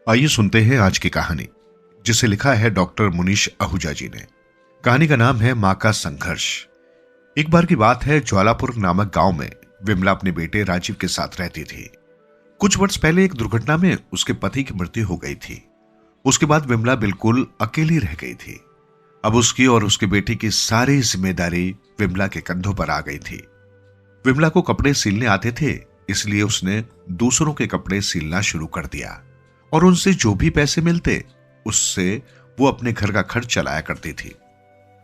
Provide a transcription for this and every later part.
आइए सुनते हैं आज की कहानी, जिसे लिखा है डॉक्टर मुनीश आहूजा जी ने। कहानी का नाम है मां का संघर्ष। एक बार की बात है, ज्वालापुर नामक गांव में विमला अपने बेटे राजीव के साथ रहती थी। कुछ वर्ष पहले एक दुर्घटना में उसके पति की मृत्यु हो गई थी। उसके बाद विमला बिल्कुल अकेली रह गई थी। अब उसकी और उसके बेटे की सारी जिम्मेदारी विमला के कंधों पर आ गई थी। विमला को कपड़े सिलने आते थे, इसलिए उसने दूसरों के कपड़े सिलना शुरू कर दिया और उनसे जो भी पैसे मिलते उससे वो अपने घर का खर्च चलाया करती थी।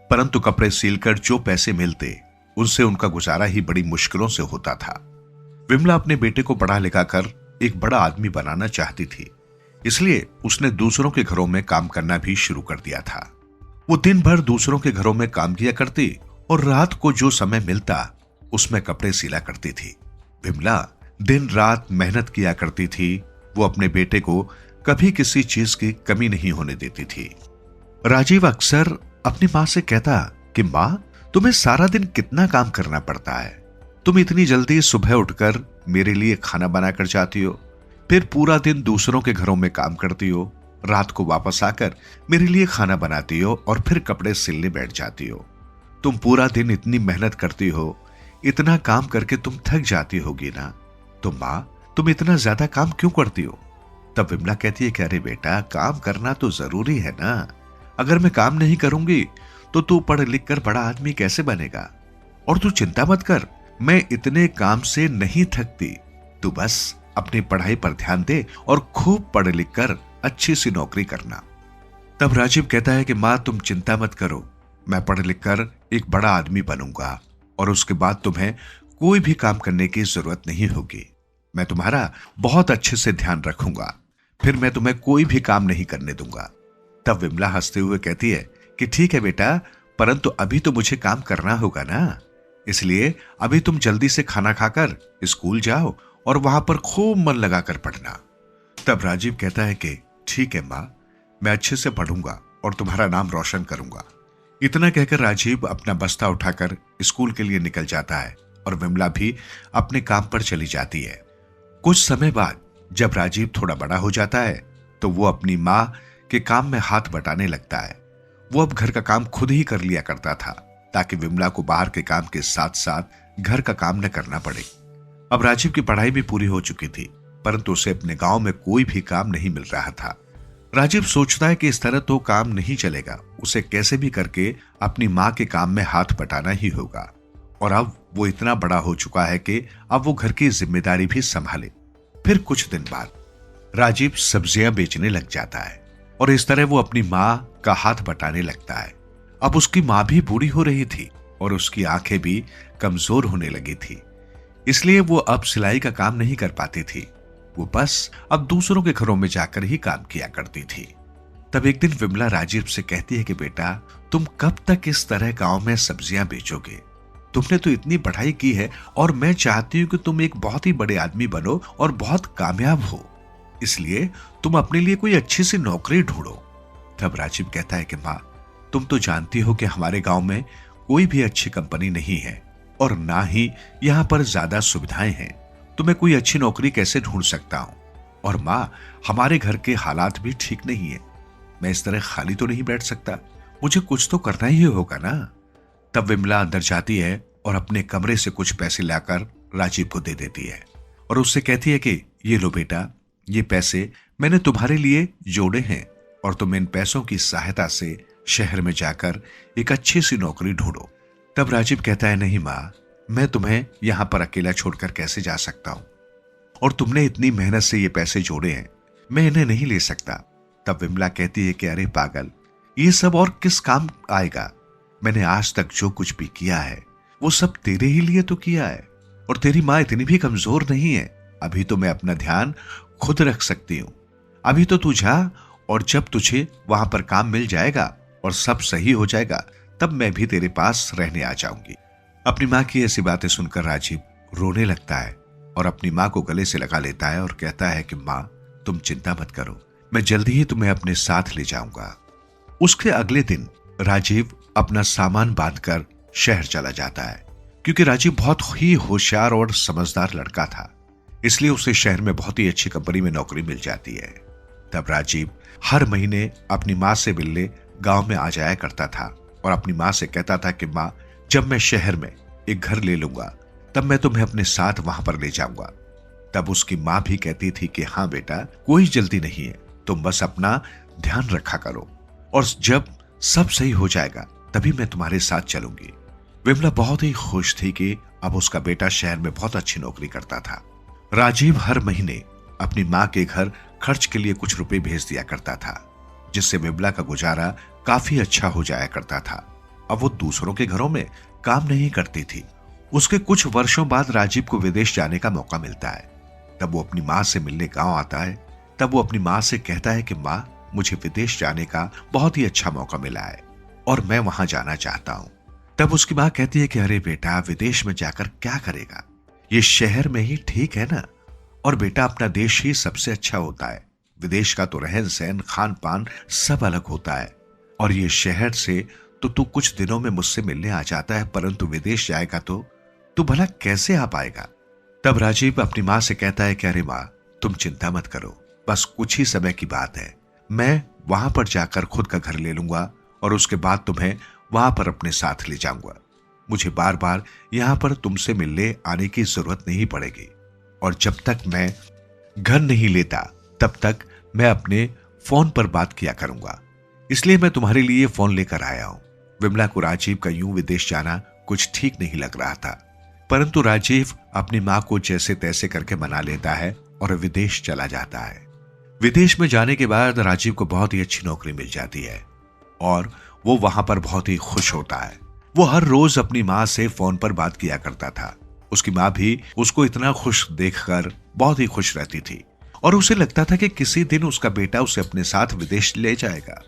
परंतु कपड़े सिलकर जो पैसे मिलते उनसे उनका गुजारा ही बड़ी मुश्किलों से होता था। विमला अपने बेटे को पढ़ा लिखा कर एक बड़ा आदमी बनाना चाहती थी, इसलिए उसने दूसरों के घरों में काम करना भी शुरू कर दिया था। वो दिन भर दूसरों के घरों में काम किया करती और रात को जो समय मिलता उसमें कपड़े सिला करती थी। विमला दिन रात मेहनत किया करती थी। वो अपने बेटे को कभी किसी चीज की कमी नहीं होने देती थी। राजीव अक्सर अपनी मां से कहता कि मां, तुम्हें सारा दिन कितना काम करना पड़ता है। तुम इतनी जल्दी सुबह उठकर मेरे लिए खाना बनाकर जाती हो, फिर पूरा दिन दूसरों के घरों में काम करती हो, रात को वापस आकर मेरे लिए खाना बनाती हो और फिर कपड़े सिलने बैठ जाती हो। तुम पूरा दिन इतनी मेहनत करती हो, इतना काम करके तुम थक जाती होगी ना। तो मां, तुम इतना ज्यादा काम क्यों करती हो? तब विमला कहती है कि अरे बेटा, काम करना तो जरूरी है ना। अगर मैं काम नहीं करूंगी तो तू पढ़ लिख कर बड़ा आदमी कैसे बनेगा? और तू चिंता मत कर, मैं इतने काम से नहीं थकती। तू बस अपनी पढ़ाई पर ध्यान दे और खूब पढ़ लिख कर अच्छी सी नौकरी करना। तब राजीव कहता है कि मां, तुम चिंता मत करो, मैं पढ़ लिख कर एक बड़ा आदमी बनूंगा और उसके बाद तुम्हें कोई भी काम करने की जरूरत नहीं होगी। मैं तुम्हारा बहुत अच्छे से ध्यान रखूंगा, फिर मैं तुम्हें कोई भी काम नहीं करने दूंगा। तब विमला हंसते हुए कहती है कि ठीक है बेटा, परंतु अभी तो मुझे काम करना होगा ना, इसलिए अभी तुम जल्दी से खाना खाकर स्कूल जाओ और वहां पर खूब मन लगाकर पढ़ना। तब राजीव कहता है कि ठीक है मां, मैं अच्छे से पढ़ूंगा और तुम्हारा नाम रोशन करूंगा। इतना कहकर राजीव अपना बस्ता उठाकर स्कूल के लिए निकल जाता है और विमला भी अपने काम पर चली जाती है। कुछ समय बाद जब राजीव थोड़ा बड़ा हो जाता है तो वो अपनी मां के काम में हाथ बटाने लगता है। वो अब घर का काम खुद ही कर लिया करता था, ताकि विमला को बाहर के काम के साथ साथ घर का काम न करना पड़े। अब राजीव की पढ़ाई भी पूरी हो चुकी थी, परंतु उसे अपने गांव में कोई भी काम नहीं मिल रहा था। राजीव सोचता है कि इस तरह तो काम नहीं चलेगा, उसे कैसे भी करके अपनी मां के काम में हाथ बटाना ही होगा। और अब वो इतना बड़ा हो चुका है कि अब वो घर की जिम्मेदारी भी संभाले। फिर कुछ दिन बाद राजीव सब्जियां बेचने लग जाता है और इस तरह वो अपनी मां का हाथ बटाने लगता है। अब उसकी मां भी बूढ़ी हो रही थी और उसकी आंखें भी कमजोर होने लगी थी, इसलिए वो अब सिलाई का काम नहीं कर पाती थी। वो बस अब दूसरों के घरों में जाकर ही काम किया करती थी। तब एक दिन विमला राजीव से कहती है कि बेटा, तुम कब तक इस तरह गांव में सब्जियां बेचोगे? तुमने तो इतनी पढ़ाई की है और मैं चाहती हूं कि तुम एक बहुत ही बड़े आदमी बनो और बहुत कामयाब हो, इसलिए तुम अपने लिए कोई अच्छी सी नौकरी ढूंढो। तब राजीव कहता है कि मां, तुम तो जानती हो कि हमारे गांव में कोई भी अच्छी कंपनी नहीं है और ना ही यहाँ पर ज्यादा सुविधाएं हैं, तो मैं कोई अच्छी नौकरी कैसे ढूंढ सकता हूं? और मां, हमारे घर के हालात भी ठीक नहीं है, मैं इस तरह खाली तो नहीं बैठ सकता, मुझे कुछ तो करना ही होगा ना। तब विमला अंदर जाती है और अपने कमरे से कुछ पैसे लाकर राजीव को दे देती है और उससे कहती है कि ये लो बेटा, ये पैसे मैंने तुम्हारे लिए जोड़े हैं और तुम इन पैसों की सहायता से शहर में जाकर एक अच्छी सी नौकरी ढूंढो। तब राजीव कहता है, नहीं मां, मैं तुम्हें यहां पर अकेला छोड़कर कैसे जा सकता हूं, और तुमने इतनी मेहनत से ये पैसे जोड़े हैं, मैं इन्हें नहीं ले सकता। तब विमला कहती है कि अरे पागल, ये सब और किस काम आएगा? मैंने आज तक जो कुछ भी किया है वो सब तेरे ही लिए तो किया है, और तेरी मां इतनी भी कमजोर नहीं है। अभी तो मैं अपना ध्यान खुद रख सकती हूं। अभी तो तू जा, और जब तुझे वहां पर काम मिल जाएगा और सब सही हो जाएगा तब मैं भी तेरे पास रहने आ जाऊंगी। अपनी मां की ऐसी बातें सुनकर राजीव रोने लगता है और अपनी मां को गले से लगा लेता है और कहता है कि मां, तुम चिंता मत करो, मैं जल्दी ही तुम्हें अपने साथ ले जाऊंगा। उसके अगले दिन राजीव अपना सामान बांधकर शहर चला जाता है, क्योंकि राजीव बहुत ही होशियार और समझदार लड़का था, इसलिए उसे शहर में बहुत ही अच्छी कंपनी में नौकरी मिल जाती है। तब राजीव हर महीने अपनी माँ से मिलने गांव में आ जाया करता था और अपनी माँ से कहता था कि माँ, जब मैं शहर में एक घर ले लूंगा तब मैं तुम्हें अपने साथ वहां पर ले जाऊंगा। तब उसकी माँ भी कहती थी कि हाँ बेटा, कोई जल्दी नहीं है, तुम बस अपना ध्यान रखा करो और जब सब सही हो जाएगा तभी मैं तुम्हारे साथ चलूंगी। विमला बहुत ही खुश थी कि अब उसका बेटा शहर में बहुत अच्छी नौकरी करता था। राजीव हर महीने अपनी माँ के घर खर्च के लिए कुछ रुपए भेज दिया करता था, जिससे विमला का गुजारा काफी अच्छा हो जाया करता था। अब वो दूसरों के घरों में काम नहीं करती थी। उसके कुछ वर्षों बाद राजीव को विदेश जाने का मौका मिलता है। तब वो अपनी माँ से मिलने गांव आता है। तब वो अपनी माँ से कहता है कि माँ, मुझे विदेश जाने का बहुत ही अच्छा मौका मिला है और मैं वहां जाना चाहता हूं। तब उसकी माँ कहती है कि अरे बेटा, विदेश में जाकर क्या करेगा, ये शहर में ही ठीक है ना, और बेटा अपना देश ही सबसे अच्छा होता है। विदेश का तो रहन सहन खान पान सब अलग होता है, और ये शहर से तो तू कुछ दिनों में मुझसे मिलने आ जाता है, परंतु विदेश जाएगा तो तू भला कैसे आ पाएगा। तब राजीव अपनी माँ से कहता है कि अरे माँ, तुम चिंता मत करो, बस कुछ ही समय की बात है, मैं वहां पर जाकर खुद का घर ले लूंगा और उसके बाद तुम्हें वहां पर अपने साथ ले जाऊंगा। मुझे बार बार यहां पर तुमसे मिलने आने की जरूरत नहीं पड़ेगी, और जब तक मैं घर नहीं लेता तब तक मैं अपने फोन पर बात किया करूंगा, इसलिए मैं तुम्हारे लिए फोन लेकर आया हूं। विमला को राजीव का यूं विदेश जाना कुछ ठीक नहीं लग रहा था, परंतु राजीव अपनी मां को जैसे तैसे करके मना लेता है और विदेश चला जाता है। विदेश में जाने के बाद राजीव को बहुत ही अच्छी नौकरी मिल जाती है और वो वहां पर बहुत ही खुश होता है। वो हर रोज अपनी माँ से फोन पर बात किया करता था। उसकी माँ भी उसको इतना खुश देखकर बहुत ही खुश रहती थी और उसे लगता था कि किसी दिन उसका बेटा उसे अपने साथ विदेश ले जाएगा।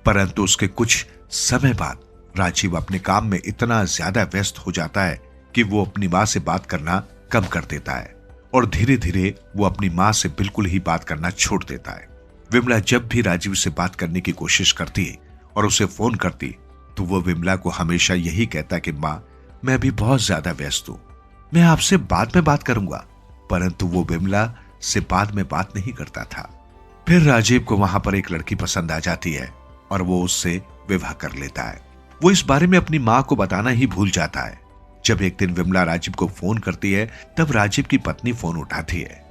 परंतु उसके कुछ समय बाद राजीव अपने काम में इतना ज्यादा व्यस्त हो जाता है कि वो अपनी माँ से बात करना कम कर देता है और धीरे धीरे वो अपनी माँ से बिल्कुल ही बात करना छोड़ देता है। विमला जब भी राजीव से बात करने की कोशिश करती और उसे फोन करती तो वो विमला को हमेशा यही कहता कि माँ, मैं अभी बहुत ज्यादा व्यस्त हूं, मैं आपसे बाद में बात करूंगा। परंतु वो विमला से बाद में बात नहीं करता था। फिर राजीव को वहां पर एक लड़की पसंद आ जाती है और वो उससे विवाह कर लेता है। वो इस बारे में अपनी माँ को बताना ही भूल जाता है। जब एक दिन विमला राजीव को फोन करती है तब राजीव की पत्नी फोन उठाती है।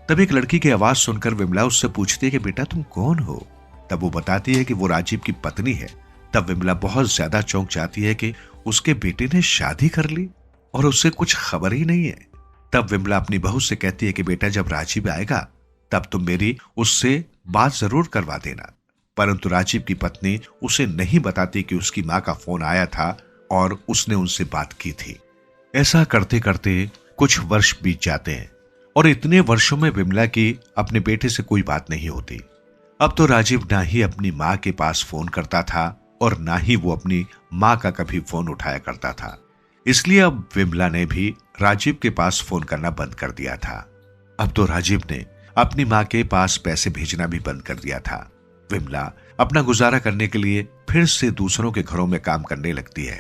तब एक लड़की की आवाज सुनकर विमला उससे पूछती है कि बेटा तुम कौन हो। तब वो बताती है कि वो राजीव की पत्नी है। तब विमला बहुत ज्यादा चौंक जाती है कि उसके बेटे ने शादी कर ली और उससे कुछ खबर ही नहीं है। तब विमला अपनी बहू से कहती है कि बेटा जब राजीव आएगा तब तुम मेरी उससे बात जरूर करवा देना। परंतु राजीव की पत्नी उसे नहीं बताती कि उसकी माँ का फोन आया था और उसने उनसे बात की थी। ऐसा करते करते कुछ वर्ष बीत जाते हैं और इतने वर्षों में विमला की अपने बेटे से कोई बात नहीं होती। अब तो राजीव ना ही अपनी माँ के पास फोन करता था और ना ही वो अपनी माँ का कभी फोन उठाया करता था। इसलिए अब विमला ने भी राजीव के पास फोन करना बंद कर दिया था। अब तो राजीव ने अपनी माँ के पास पैसे भेजना भी बंद कर दिया था। विमला अपना गुजारा करने के लिए फिर से दूसरों के घरों में काम करने लगती है।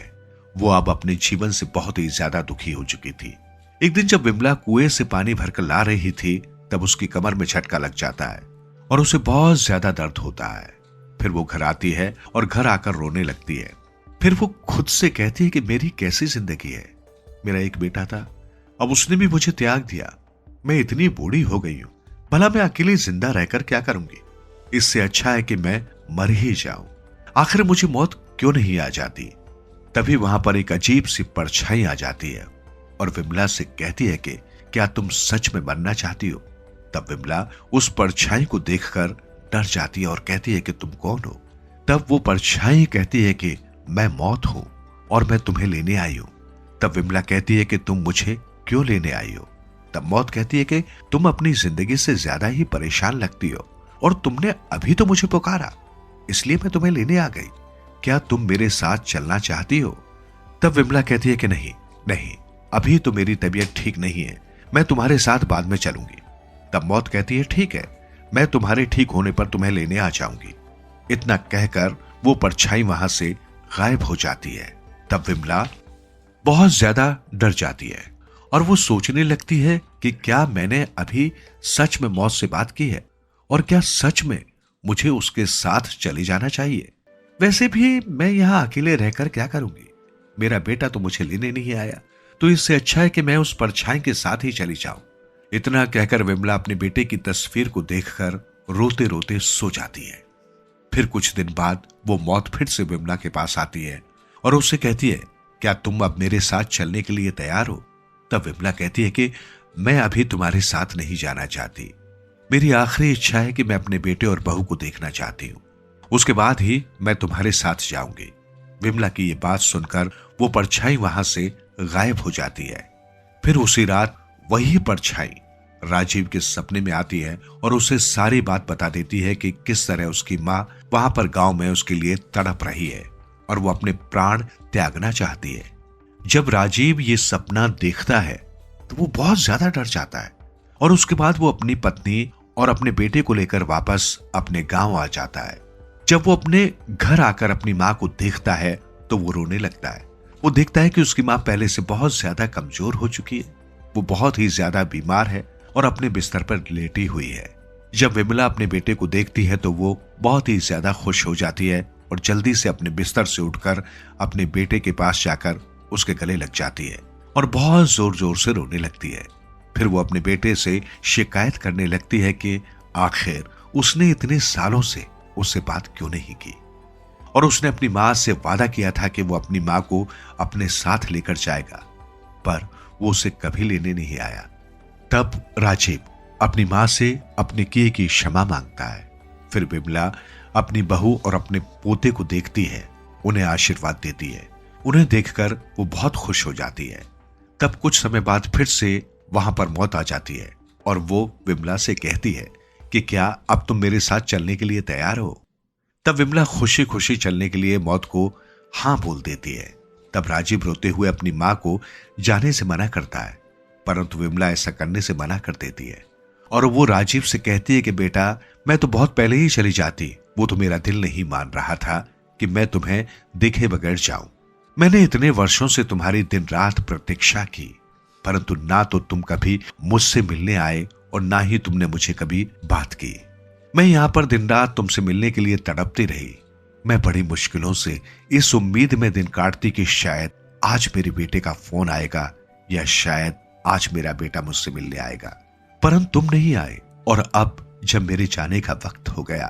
वो अब अपने जीवन से बहुत ही ज्यादा दुखी हो चुकी थी। एक दिन जब विमला कुएं से पानी भरकर ला रही थी तब उसकी कमर में झटका लग जाता है और उसे बहुत ज्यादा दर्द होता है। फिर वो घर आती है और घर आकर रोने लगती है। फिर वो खुद से कहती है कि मेरी कैसी जिंदगी है, मेरा एक बेटा था, अब उसने भी मुझे त्याग दिया, मैं इतनी बूढ़ी हो गई हूं, भला मैं अकेली जिंदा रहकर क्या करूंगी, इससे अच्छा है कि मैं मर ही जाऊं, आखिर मुझे मौत क्यों नहीं आ जाती। तभी वहां पर एक अजीब सी परछाई आ जाती है और विमला से कहती है कि क्या तुम सच में मरना चाहती हो। तब विमला उस परछाई को देखकर डर जाती है और कहती है कि तुम कौन हो। तब वो परछाई कहती है कि मैं मौत हूं और मैं तुम्हें लेने आई हूं। तब विमला कहती है कि तुम मुझे क्यों लेने आई हो। तब मौत कहती है कि तुम अपनी जिंदगी से ज्यादा ही परेशान लगती हो और तुमने अभी तो मुझे पुकारा, इसलिए मैं तुम्हें लेने आ गई, क्या तुम मेरे साथ चलना चाहती हो। तब विमला कहती है कि नहीं नहीं, अभी तो मेरी तबीयत ठीक नहीं है, मैं तुम्हारे साथ बाद में चलूंगी। तब मौत कहती है ठीक है, मैं तुम्हारे ठीक होने पर तुम्हें लेने आ जाऊंगी। इतना कहकर वो परछाई वहां से गायब हो जाती है। तब विमला बहुत ज्यादा डर जाती है और वो सोचने लगती है कि क्या मैंने अभी सच में मौत से बात की है और क्या सच में मुझे उसके साथ चले जाना चाहिए। वैसे भी मैं यहां अकेले रहकर क्या करूंगी? मेरा बेटा तो मुझे लेने नहीं आया, तो इससे अच्छा है कि मैं उस परछाई के साथ ही चली जाऊं। इतना कहकर विमला अपने बेटे की तस्वीर को देखकर रोते रोते सो जाती है। फिर कुछ दिन बाद वो मौत फिर से विमला के पास आती है और उससे कहती है, क्या तुम अब मेरे साथ चलने के लिए तैयार हो? तब विमला कहती है कि मैं अभी तुम्हारे साथ नहीं जाना चाहती। मेरी आखिरी इच्छा है कि मैं अपने बेटे और बहू को देखना चाहती हूँ, उसके बाद ही मैं तुम्हारे साथ जाऊंगी। विमला की ये बात सुनकर वो परछाई वहां से गायब हो जाती है। फिर उसी रात वही परछाई राजीव के सपने में आती है और उसे सारी बात बता देती है कि किस तरह उसकी माँ वहां पर गांव में उसके लिए तड़प रही है और वो अपने प्राण त्यागना चाहती है। जब राजीव ये सपना देखता है तो वो बहुत ज्यादा डर जाता है और उसके बाद वो अपनी पत्नी और अपने बेटे को लेकर वापस अपने गांव आ जाता है। जब वो अपने घर आकर अपनी माँ को देखता है तो वो रोने लगता है। वो देखता है कि उसकी माँ पहले से बहुत ज्यादा कमजोर हो चुकी है, वो बहुत ही ज्यादा बीमार है और अपने बिस्तर पर लेटी हुई है। जब विमला अपने बेटे को देखती है तो वो बहुत ही ज्यादा खुश हो जाती है और जल्दी से अपने बिस्तर से उठकर अपने बेटे के पास जाकर उसके गले लग जाती है और बहुत जोर जोर से रोने लगती है। फिर वो अपने बेटे से शिकायत करने लगती है कि आखिर उसने इतने सालों से उससे बात क्यों नहीं की और उसने अपनी माँ से वादा किया था कि वो अपनी माँ को अपने साथ लेकर जाएगा, पर वो उसे कभी लेने नहीं आया। तब राजीव अपनी माँ से अपने किए की क्षमा मांगता है। फिर विमला अपनी बहू और अपने पोते को देखती है, उन्हें आशीर्वाद देती है। उन्हें देखकर वो बहुत खुश हो जाती है। तब कुछ समय बाद फिर से वहां पर मौत आ जाती है और वो विमला से कहती है कि क्या अब तुम मेरे साथ चलने के लिए तैयार हो? तब विमला खुशी खुशी चलने के लिए मौत को हां बोल देती है। तब राजीव रोते हुए अपनी मां को जाने से मना करता है, परंतु विमला ऐसा करने से मना कर देती है और वो राजीव से कहती है कि बेटा, मैं तो बहुत पहले ही चली जाती, वो तो मेरा दिल नहीं मान रहा था कि मैं तुम्हें देखे बगैर जाऊं। मैंने इतने वर्षों से तुम्हारी दिन रात प्रतीक्षा की, परंतु ना तो तुम कभी मुझसे मिलने आए और ना ही तुमने मुझे कभी बात की। मैं यहां पर दिन रात तुमसे मिलने के लिए तड़पती रही। मैं बड़ी मुश्किलों से इस उम्मीद में दिन काटती कि शायद आज मेरे बेटे का फोन आएगा या शायद आज मेरा बेटा मुझसे मिलने आएगा, परंतु तुम नहीं आए और अब जब मेरे जाने का वक्त हो गया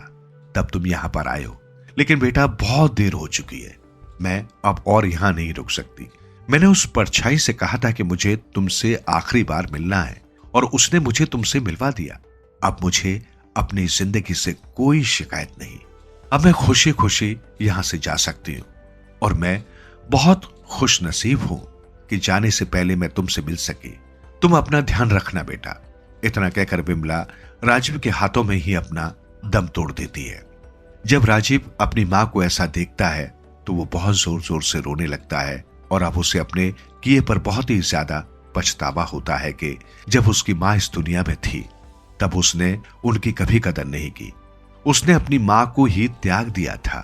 तब तुम यहां पर आए हो। लेकिन बेटा, बहुत देर हो चुकी है, मैं अब और यहां नहीं रुक सकती। मैंने उस परछाई से कहा था कि मुझे तुमसे आखिरी बार मिलना है और उसने मुझे तुमसे मिलवा दिया। अब मुझे अपनी जिंदगी से कोई शिकायत नहीं। अब मैं खुशी खुशी यहां से जा सकती हूं और मैं बहुत खुश नसीब हूं कि जाने से पहले मैं तुमसे मिल सकी। तुम अपना ध्यान रखना बेटा। इतना कहकर विमला राजीव के हाथों में ही अपना दम तोड़ देती है। जब राजीव अपनी मां को ऐसा देखता है तो वो बहुत जोर जोर से रोने लगता है और अब उसे अपने किए पर बहुत ही ज्यादा पछतावा होता है कि जब उसकी मां इस दुनिया में थी तब उसने उनकी कभी कदर नहीं की। उसने अपनी मां को ही त्याग दिया था,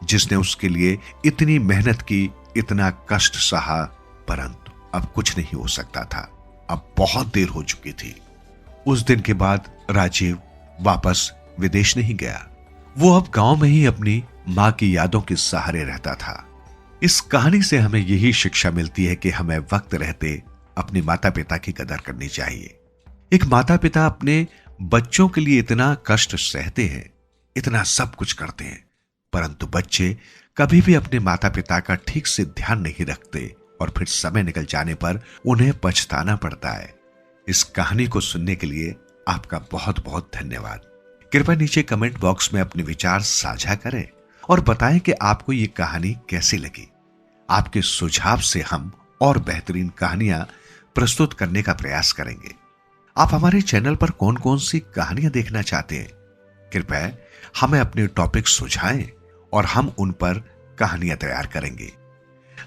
जिसने उसके लिए इतनी मेहनत की, इतना कष्ट सहा, परंतु अब कुछ नहीं हो सकता था। अब बहुत देर हो चुकी थी। उस दिन के बाद राजीव वापस विदेश नहीं गया। वो अब गांव में ही अपनी मां की यादों के सहारे रहता था। इस कहानी से हमें यही शिक्षा मिलती है कि हमें वक्त रहते अपने माता पिता की कदर करनी चाहिए। एक माता पिता अपने बच्चों के लिए इतना कष्ट सहते हैं, इतना सब कुछ करते हैं, परंतु बच्चे कभी भी अपने माता पिता का ठीक से ध्यान नहीं रखते और फिर समय निकल जाने पर उन्हें पछताना पड़ता है। इस कहानी को सुनने के लिए आपका बहुत बहुत धन्यवाद। कृपया नीचे कमेंट बॉक्स में अपने विचार साझा करें और बताएं कि आपको ये कहानी कैसी लगी। आपके सुझाव से हम और बेहतरीन कहानियां प्रस्तुत करने का प्रयास करेंगे। आप हमारे चैनल पर कौन कौन सी कहानियां देखना चाहते हैं, कृपया हमें अपने टॉपिक सुझाएं और हम उन पर कहानियां तैयार करेंगे।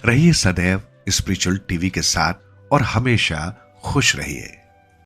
रहिए सदैव स्पिरिचुअल टीवी के साथ और हमेशा खुश रहिए।